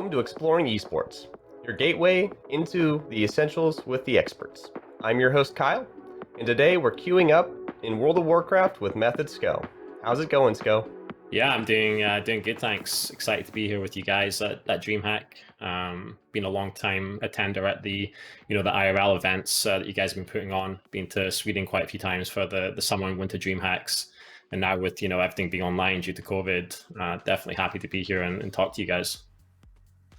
Welcome to Exploring Esports, your gateway into the essentials with the experts. I'm your host, Kyle, and today we're queuing up in World of Warcraft with MethodSco. How's it going, Sco? Yeah, I'm doing good, thanks. Excited to be here with you guys at DreamHack. Been a long time attender at the IRL events that you guys have been putting on. Been to Sweden quite a few times for the summer and winter DreamHacks, and now with everything being online due to COVID, definitely happy to be here and talk to you guys.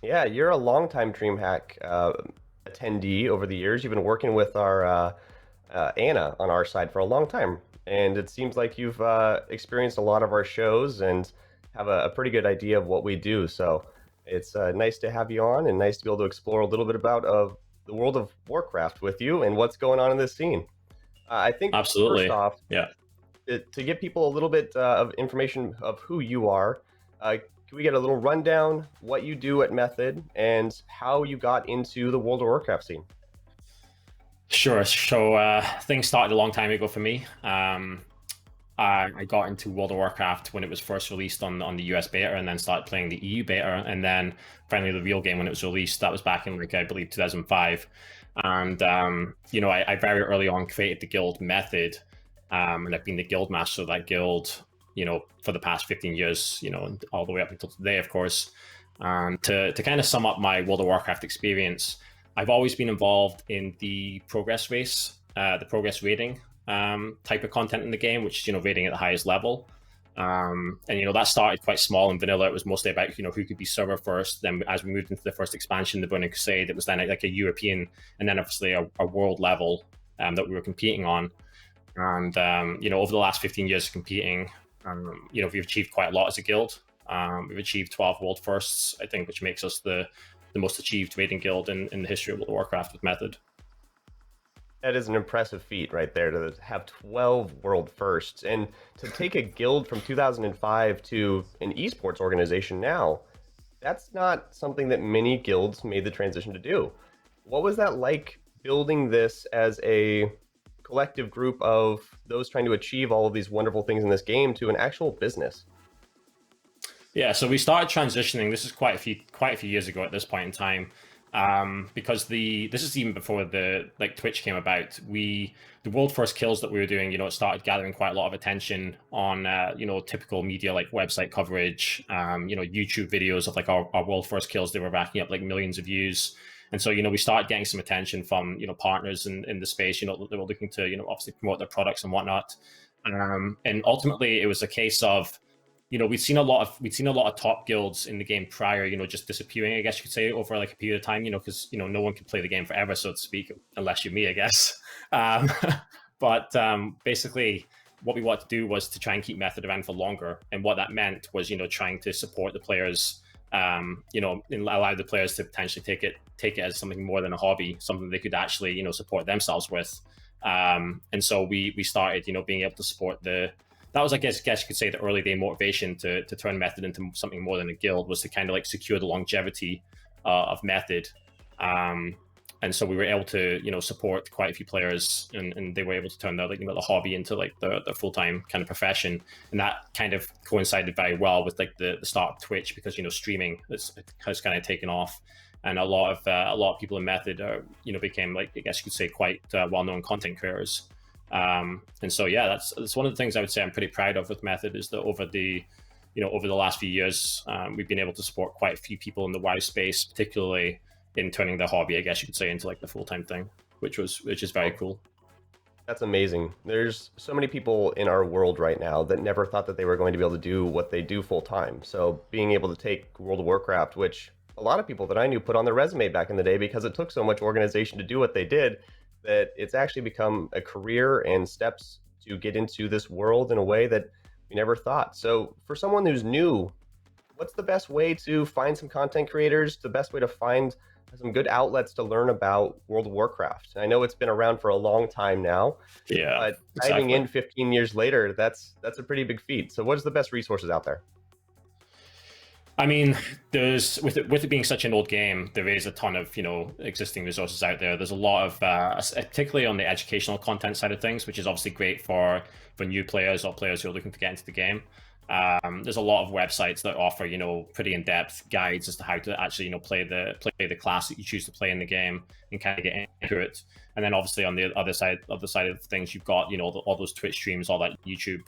Yeah, you're a longtime DreamHack attendee over the years. You've been working with our Anna on our side for a long time, and it seems like you've experienced a lot of our shows and have a pretty good idea of what we do. So it's nice to have you on and nice to be able to explore a little bit about the world of Warcraft with you and what's going on in this scene. I think first Absolutely. off, Yeah. to give people a little bit of information of who you are, can we get a little rundown what you do at Method and how you got into the World of Warcraft scene? Sure. So things started a long time ago for me. I got into World of Warcraft when it was first released on the US beta, and then started playing the EU beta, and then finally the real game when it was released. That was back in I believe 2005. And I very early on created the guild Method, and I've been the guild master of that guild, for the past 15 years, and all the way up until today, of course. To kind of sum up my World of Warcraft experience, I've always been involved in the progress race, the progress rating type of content in the game, which is rating at the highest level. And that started quite small in vanilla. It was mostly about who could be server first. Then as we moved into the first expansion, the Burning Crusade, it was then like a European and then obviously a world level that we were competing on. And over the last 15 years of competing, we've achieved quite a lot as a guild. We've achieved 12 world firsts, I think, which makes us the most achieved raiding guild in the history of World of Warcraft with Method. That is an impressive feat right there to have 12 world firsts and to take a guild from 2005 to an esports organization now. That's not something that many guilds made the transition to do. What was that like building this as a collective group of those trying to achieve all of these wonderful things in this game to an actual business? Yeah, so we started transitioning. This is quite a few years ago at this point in time, because this is even before the Twitch came about. The world first kills that we were doing, it started gathering quite a lot of attention on typical media like website coverage, YouTube videos of our world first kills. They were racking up millions of views. And so, we started getting some attention from, partners in the space, they were looking to, obviously promote their products and whatnot. And ultimately it was a case of, we'd seen a lot of top guilds in the game prior, just disappearing, I guess you could say, over a period of time, because, no one can play the game forever, so to speak, unless you're me, I guess. But basically what we wanted to do was to try and keep Method around for longer. And what that meant was, trying to support the players, and allow the players to potentially take it as something more than a hobby, something they could actually, support themselves with. And so we started, being able to support that was, I guess you could say, the early day motivation to turn Method into something more than a guild, was to kind of secure the longevity of Method. And so we were able to, support quite a few players, and they were able to turn the hobby into the full-time kind of profession. And that kind of coincided very well with the start of Twitch, because, streaming has kind of taken off. And a lot of people in Method became, I guess you could say, quite well-known content creators. And so, yeah, that's one of the things I would say I'm pretty proud of with Method, is that over the last few years, we've been able to support quite a few people in the WoW space, particularly in turning their hobby, I guess you could say, into the full-time thing, which is very cool. That's amazing. There's so many people in our world right now that never thought that they were going to be able to do what they do full-time. So being able to take World of Warcraft, which a lot of people that I knew put on their resume back in the day because it took so much organization to do what they did, that it's actually become a career and steps to get into this world in a way that we never thought. So for someone who's new, what's the best way to find some content creators, the best way to find some good outlets to learn about World of Warcraft? I know it's been around for a long time now, Yeah, but diving in 15 years later, that's a pretty big feat. So what's the best resources out there? I mean, there's with it being such an old game, there is a ton of existing resources out there. There's a lot of particularly on the educational content side of things, which is obviously great for new players or players who are looking to get into the game. There's a lot of websites that offer, pretty in-depth guides as to how to actually, play the class that you choose to play in the game and kind of get into it. And then obviously on the other side of things, you've got, all those Twitch streams, all that YouTube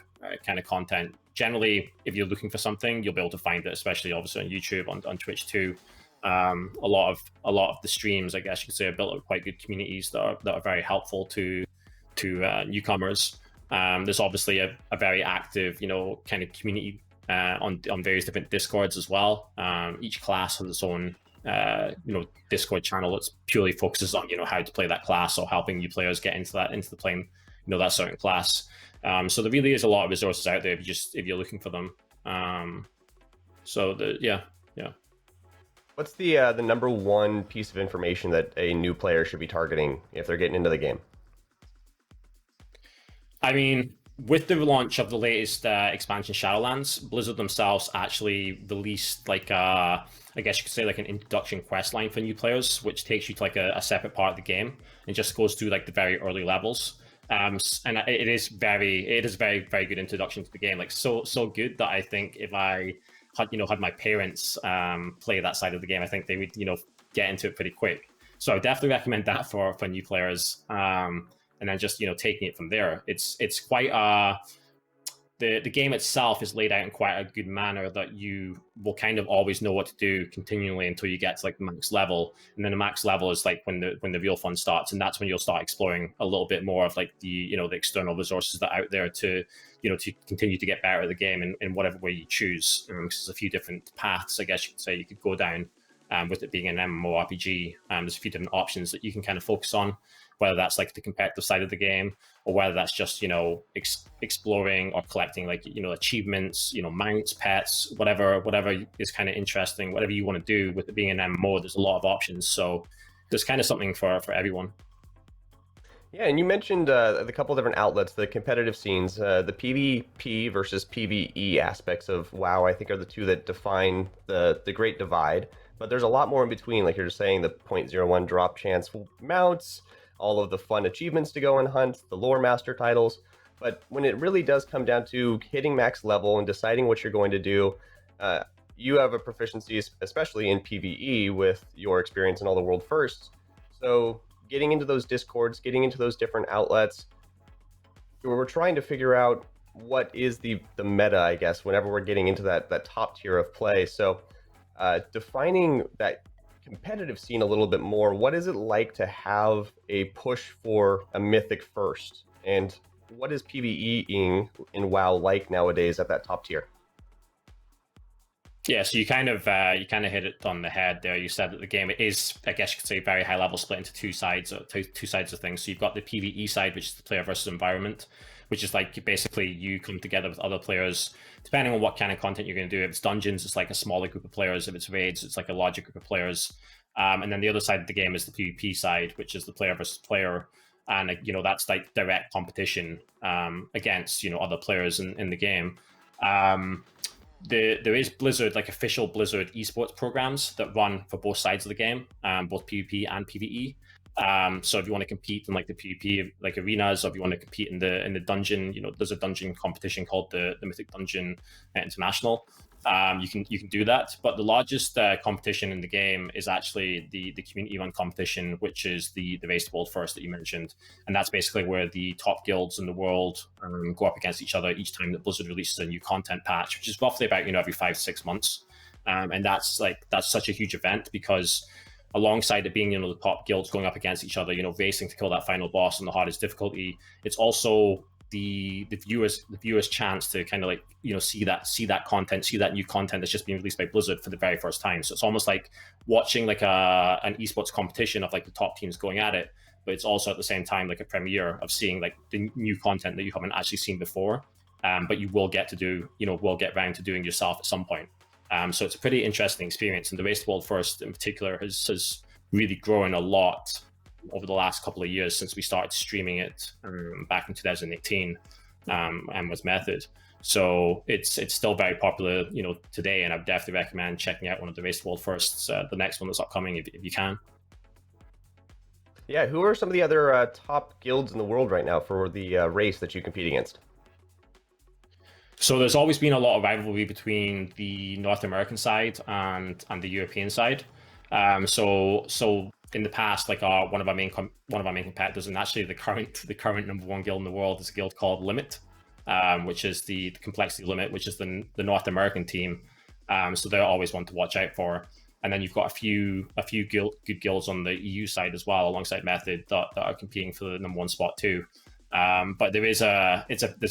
kind of content. Generally, if you're looking for something, you'll be able to find it, especially obviously on YouTube, on Twitch too. A lot of the streams, I guess you could say, are built up quite good communities that are very helpful to newcomers. There's obviously a very active, kind of community on various different Discords as well. Each class has its own, Discord channel that purely focuses on, how to play that class or helping new players get into the playing, that certain class. So there really is a lot of resources out there if you're looking for them. Yeah. What's the number one piece of information that a new player should be targeting if they're getting into the game? I mean, with the launch of the latest expansion, Shadowlands, Blizzard themselves actually released I guess you could say an introduction quest line for new players, which takes you to a separate part of the game and just goes through the very early levels. And it is very very good introduction to the game. So good that I think if I had my parents play that side of the game, I think they would get into it pretty quick. So I definitely recommend that for new players. And then just taking it from there. It's quite the game itself is laid out in quite a good manner that you will kind of always know what to do continually until you get to the max level, and then the max level is when the real fun starts, and that's when you'll start exploring a little bit more of the the external resources that are out there to to continue to get better at the game in whatever way you choose. There's a few different paths, I guess you could say, you could go down. With it being an MMORPG, there's a few different options that you can kind of focus on, whether that's the competitive side of the game, or whether that's just exploring or collecting achievements, mounts, pets, whatever is kind of interesting, whatever you want to do. With it being an MMO, there's a lot of options, so there's kind of something for everyone. Yeah, and you mentioned a couple different outlets, the competitive scenes, the PvP versus PvE aspects of WoW, I think are the two that define the great divide. But there's a lot more in between, like you're just saying, the 0.01 drop chance mounts, all of the fun achievements to go and hunt, the lore master titles. But when it really does come down to hitting max level and deciding what you're going to do, you have a proficiency, especially in PvE, with your experience in all the world firsts. So getting into those discords, getting into those different outlets, we're trying to figure out what is the meta, I guess, whenever we're getting into that top tier of play. So defining that competitive scene a little bit more, what is it like to have a push for a mythic first? And what is PvEing in WoW like nowadays at that top tier? Yeah, so you kind of hit it on the head there. You said that the game is, I guess you could say, very high level, split into two sides of things. So you've got the PvE side, which is the player versus environment, which is basically you come together with other players, depending on what kind of content you're going to do. If it's dungeons, it's a smaller group of players. If it's raids, it's a larger group of players. And then the other side of the game is the PvP side, which is the player versus player, and that's direct competition against other players in the game. There is Blizzard, official Blizzard esports programs that run for both sides of the game, both PvP and PvE. So if you want to compete in the PvP arenas, or if you want to compete in the dungeon, there's a dungeon competition called the Mythic Dungeon International. You can do that, but the largest competition in the game is actually the community run competition, which is the Race to World First that you mentioned, and that's basically where the top guilds in the world go up against each other each time that Blizzard releases a new content patch, which is roughly about every 5-6 months, and that's such a huge event because alongside it being the top guilds going up against each other, racing to kill that final boss on the hardest difficulty, it's also the viewers chance to kind of see that content, see that new content that's just been released by Blizzard for the very first time. So it's almost like watching an esports competition of the top teams going at it, but it's also at the same time a premiere of seeing the new content that you haven't actually seen before, but you will get around to doing yourself at some point. So it's a pretty interesting experience, and the Race to World First in particular has really grown a lot over the last couple of years since we started streaming it back in 2018 and with Method. So it's still very popular today, and I would definitely recommend checking out one of the Race to World Firsts, the next one that's upcoming, if you can. Yeah, who are some of the other top guilds in the world right now for the race that you compete against? So there's always been a lot of rivalry between the North American side and the European side. So in the past, like one of our main competitors, and actually the current number one guild in the world is a guild called Limit, which is the complexity limit, which is the North American team. So they're always one to watch out for. And then you've got a few good guilds on the EU side as well, alongside Method, that are competing for the number one spot too. But there's a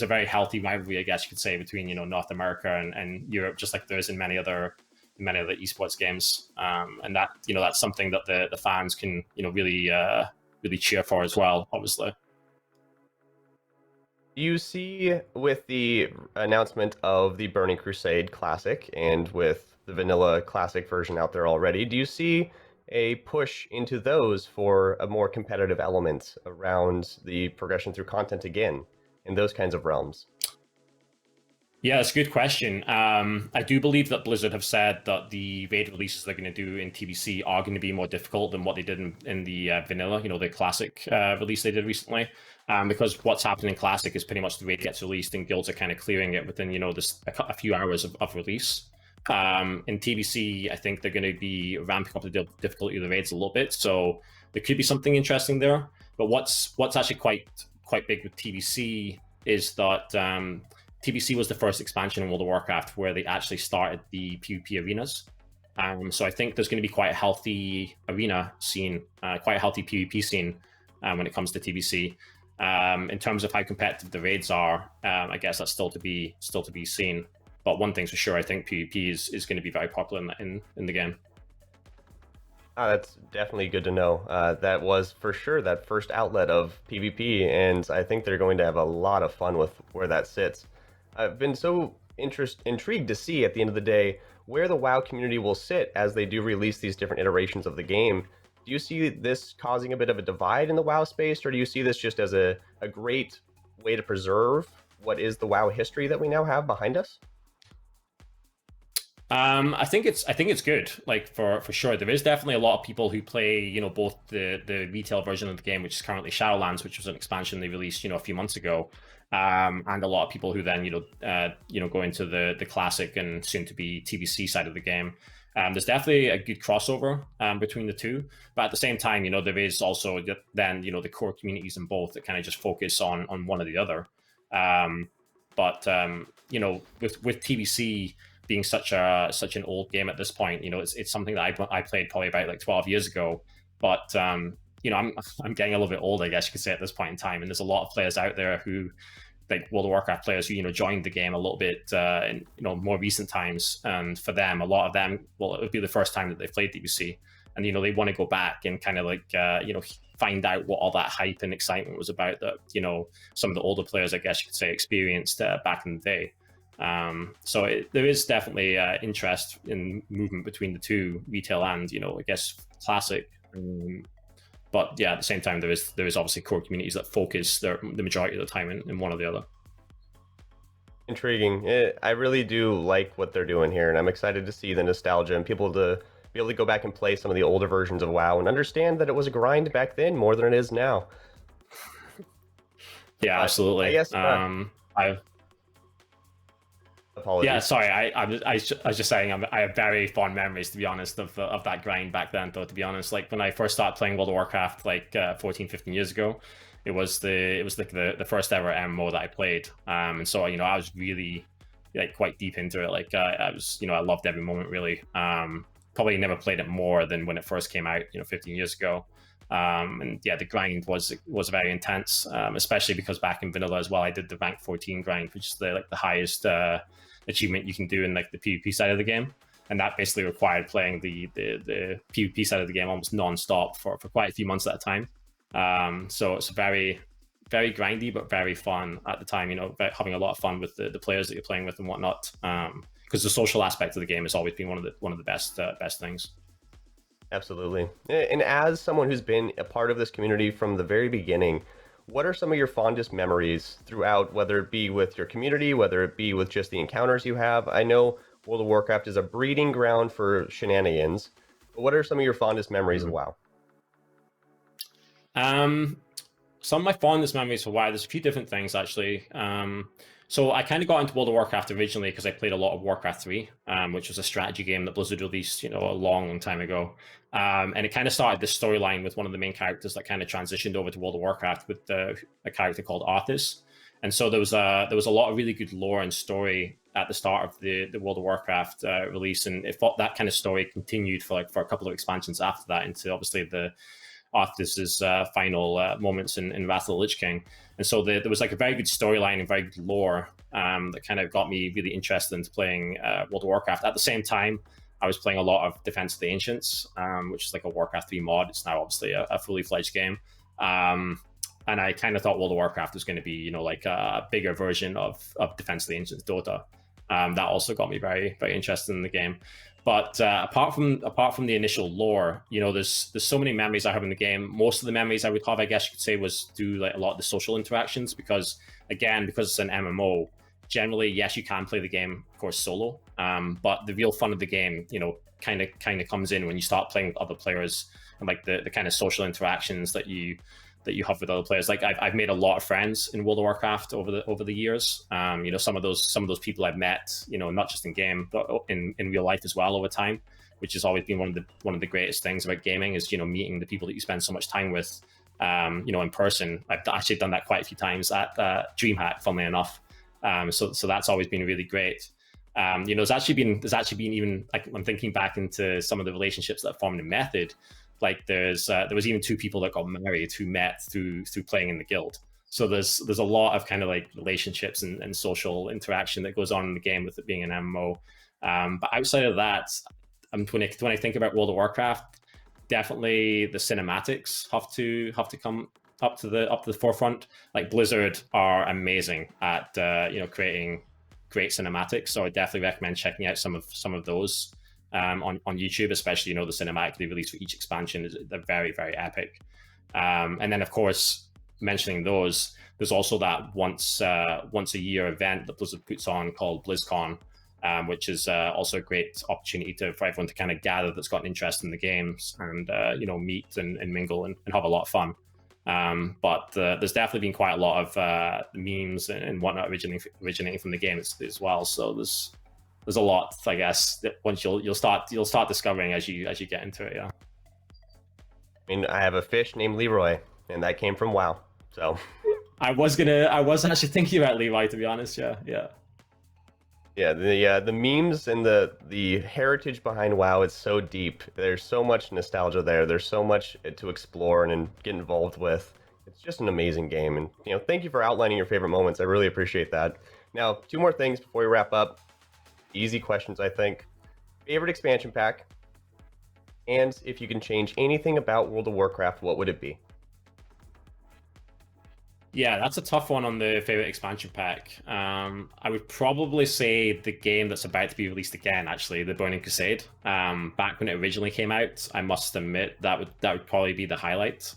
very healthy rivalry, I guess you could say, between North America and Europe, just like there is in many other esports games, and that's something that the fans can really cheer for as well, obviously. You see, with the announcement of the Burning Crusade Classic and with the vanilla Classic version out there already, do you see a push into those for a more competitive element around the progression through content again in those kinds of realms? Yeah, it's a good question. I do believe that Blizzard have said that the raid releases they're going to do in TBC are going to be more difficult than what they did in the vanilla, the classic release they did recently. Because what's happening in classic is pretty much the raid gets released and guilds are kind of clearing it within, a few hours of release. In TBC, I think they're going to be ramping up the difficulty of the raids a little bit, so there could be something interesting there. But what's actually quite big with TBC is that TBC was the first expansion in World of Warcraft where they actually started the PvP arenas. So I think there's going to be quite a healthy arena scene, quite a healthy PvP scene when it comes to TBC. In terms of how competitive the raids are, I guess that's still to be seen. But one thing's for sure, I think PvP is going to be very popular in the game. That's definitely good to know. That was for sure that first outlet of PvP, and I think they're going to have a lot of fun with where that sits. I've been so intrigued to see at the end of the day where the WoW community will sit as they do release these different iterations of the game. Do you see this causing a bit of a divide in the WoW space, or do you see this just as a great way to preserve what is the WoW history that we now have behind us? I think it's good. Like for sure, there is definitely a lot of people who play, both the retail version of the game, which is currently Shadowlands, which was an expansion they released, a few months ago, and a lot of people who then, go into the classic and soon to be TBC side of the game. There's definitely a good crossover between the two, but at the same time, there is also then the core communities in both that kind of just focus on one or the other. But with TBC being such an old game at this point, it's something that I played probably about like 12 years ago. But I'm getting a little bit old, I guess you could say, at this point in time. And there's a lot of players out there who, like World of Warcraft players, who joined the game a little bit in more recent times. And for them, a lot of them, well, it would be the first time that they've played DBC, and they want to go back and kind of like find out what all that hype and excitement was about that some of the older players, I guess you could say, experienced back in the day. So there is definitely interest in movement between the two, retail and I guess classic. But yeah, at the same time, there is obviously core communities that focus the majority of the time in one or the other. Intriguing. I really do like what they're doing here, and I'm excited to see the nostalgia and people to be able to go back and play some of the older versions of WoW and understand that it was a grind back then more than it is now. Yeah, absolutely. I guess. Apologies. Yeah, sorry. I was just saying I have very fond memories, to be honest, of that grind back then. Though, to be honest, like when I first started playing World of Warcraft, like 14, 15 years ago, it was like the first ever MMO that I played. And so I was really like quite deep into it. Like I was I loved every moment really. Probably never played it more than when it first came out 15 years ago. And yeah, the grind was very intense, especially because back in vanilla as well, I did the rank 14 grind, which is the highest achievement you can do in like the PvP side of the game, and that basically required playing the PvP side of the game almost non-stop for quite a few months at a time. So it's very, very grindy but very fun at the time. Having a lot of fun with the players that you're playing with and whatnot. Because the social aspect of the game has always been one of the best things. Absolutely. And as someone who's been a part of this community from the very beginning, what are some of your fondest memories throughout, whether it be with your community, whether it be with just the encounters you have? I know World of Warcraft is a breeding ground for shenanigans, but what are some of your fondest memories of WoW? Some of my fondest memories for WoW, there's a few different things actually. So I kind of got into World of Warcraft originally because I played a lot of Warcraft 3, which was a strategy game that Blizzard released, a long time ago. And it kind of started this storyline with one of the main characters that kind of transitioned over to World of Warcraft with a character called Arthas. And so there was a lot of really good lore and story at the start of the World of Warcraft release, and it thought that kind of story continued for a couple of expansions after that into obviously the Arthas's final moments in Wrath of the Lich King. And so there was like a very good storyline and very good lore that kind of got me really interested into playing World of Warcraft. At the same time, I was playing a lot of Defense of the Ancients, which is like a Warcraft 3 mod. It's now obviously a fully fledged game. And I kind of thought World of Warcraft was going to be, like a bigger version of Defense of the Ancients Dota. That also got me very, very interested in the game. But apart from the initial lore, there's so many memories I have in the game. Most of the memories I would have, I guess you could say, was through like a lot of the social interactions because it's an MMO. Generally, yes, you can play the game, of course, solo. But the real fun of the game, kind of comes in when you start playing with other players and like the kind of social interactions that you have with other players. Like I've made a lot of friends in World of Warcraft over the years. Some of those people I've met, not just in game, but in real life as well over time, which has always been one of the greatest things about gaming is, meeting the people that you spend so much time with, in person. I've actually done that quite a few times at DreamHack, funnily enough. So that's always been really great. There's actually been even like I'm thinking back into some of the relationships that formed in Method. Like there was even 2 people that got married who met through playing in the guild. So there's a lot of kind of like relationships and social interaction that goes on in the game with it being an MMO. But outside of that, when I think about World of Warcraft, definitely the cinematics have to come up to the forefront. Like Blizzard are amazing at creating great cinematics. So I definitely recommend checking out some of those. On YouTube, especially the cinematic they release for each expansion they're very, very epic. And then of course mentioning those, there's also that once a year event that Blizzard puts on called BlizzCon, which is also a great opportunity for everyone to kind of gather that's got an interest in the games and meet and mingle and have a lot of fun. But there's definitely been quite a lot of memes and whatnot originating from the game as well. So there's a lot, I guess, that once you'll start discovering as you get into it. Yeah. I mean, I have a fish named Leroy, and that came from WoW. So I was actually thinking about Levi, to be honest. Yeah. The memes and the heritage behind WoW is so deep. There's so much nostalgia there. There's so much to explore and get involved with. It's just an amazing game, and thank you for outlining your favorite moments. I really appreciate that. Now, 2 more things before we wrap up. Easy questions, I think. Favorite expansion pack, and if you can change anything about World of Warcraft, what would it be? Yeah, that's a tough one on the favorite expansion pack. I would probably say the game that's about to be released again, actually, the Burning Crusade. Back when it originally came out, I must admit that would probably be the highlight.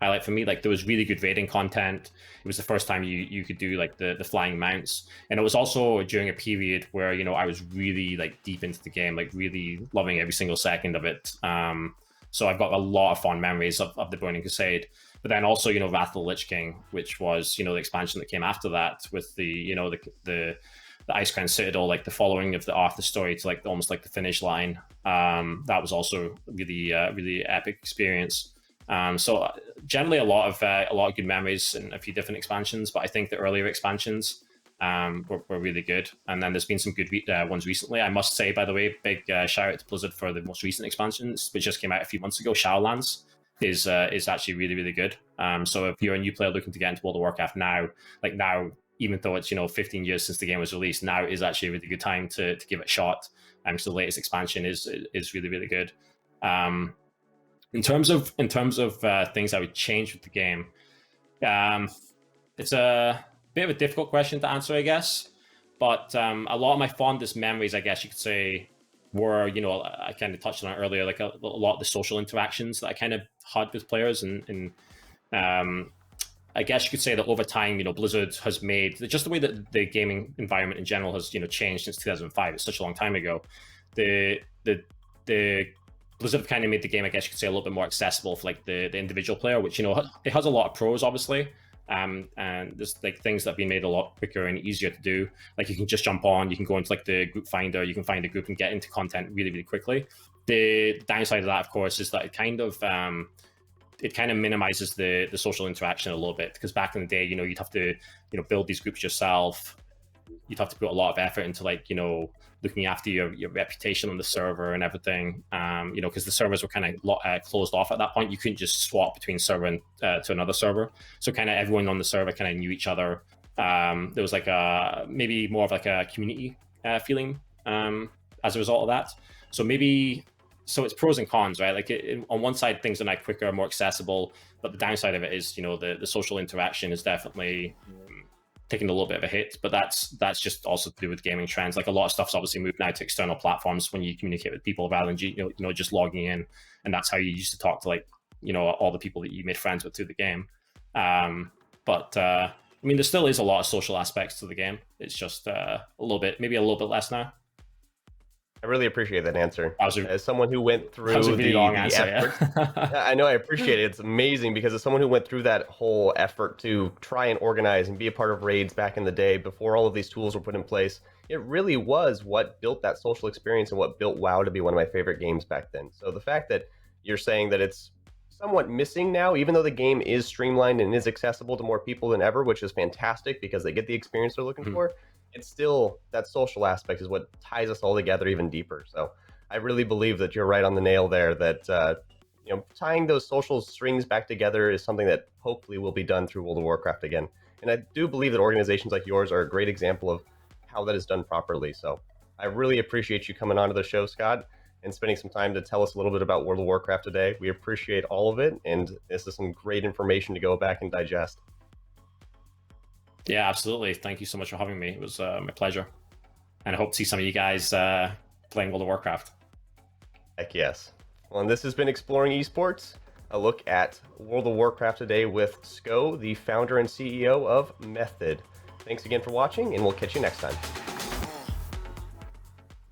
Highlight for me. Like there was really good raiding content. It was the first time you could do like the flying mounts, and it was also during a period where I was really like deep into the game, like really loving every single second of it. So I've got a lot of fond memories of the Burning Crusade. But then also Wrath of the Lich King, which was the expansion that came after that with the the Ice Crown Citadel, like the following of the Arthur story to like almost like the finish line. That was also really epic experience. So generally a lot of good memories and a few different expansions, but I think the earlier expansions were really good. And then there's been some good ones recently. I must say, by the way, big shout out to Blizzard for the most recent expansions, which just came out a few months ago. Shadowlands is actually really, really good. So if you're a new player looking to get into World of Warcraft now, even though it's 15 years since the game was released, now is actually a really good time to give it a shot. So the latest expansion is really, really good. In terms of things I would change with the game, it's a bit of a difficult question to answer, I guess. But a lot of my fondest memories, I guess you could say, were I kind of touched on it earlier, like a lot of the social interactions that I kind of had with players, and I guess you could say that over time, Blizzard has made just the way that the gaming environment in general has changed since 2005. It's such a long time ago. The Blizzard kind of made the game, I guess you could say, a little bit more accessible for like the individual player, which it has a lot of pros, obviously. And there's like things that have been made a lot quicker and easier to do. Like you can just jump on, you can go into like the group finder, you can find a group and get into content really, really quickly. The downside of that, of course, is that it kind of minimizes the social interaction a little bit, because back in the day, you'd have to build these groups yourself. You'd have to put a lot of effort into like looking after your reputation on the server and everything, because the servers were kind of closed off at that point. You couldn't just swap between server and to another server, so kind of everyone on the server kind of knew each other. There was like maybe more of like a community feeling as a result of that. So it's pros and cons, right? Like on one side, things are now quicker, more accessible, but the downside of it is, the social interaction is definitely taking a little bit of a hit. But that's just also to do with gaming trends. Like a lot of stuff's obviously moved now to external platforms when you communicate with people rather than just logging in, and that's how you used to talk to like all the people that you made friends with through the game. But I mean, there still is a lot of social aspects to the game. It's just maybe a little bit less now. I really appreciate that answer. As someone who went through really long answer, effort, I know, I appreciate it. It's amazing because as someone who went through that whole effort to try and organize and be a part of raids back in the day before all of these tools were put in place, it really was what built that social experience and what built WoW to be one of my favorite games back then. So the fact that you're saying that it's somewhat missing now, even though the game is streamlined and is accessible to more people than ever, which is fantastic because they get the experience they're looking for, it's still that social aspect is what ties us all together even deeper. So I really believe that you're right on the nail there, that tying those social strings back together is something that hopefully will be done through World of Warcraft again. And I do believe that organizations like yours are a great example of how that is done properly. So I really appreciate you coming onto the show, Scott, and spending some time to tell us a little bit about World of Warcraft today. We appreciate all of it, and this is some great information to go back and digest. Yeah, absolutely. Thank you so much for having me. It was my pleasure. And I hope to see some of you guys playing World of Warcraft. Heck yes. Well, and this has been Exploring Esports, a look at World of Warcraft today with Sko, the founder and CEO of Method. Thanks again for watching, and we'll catch you next time.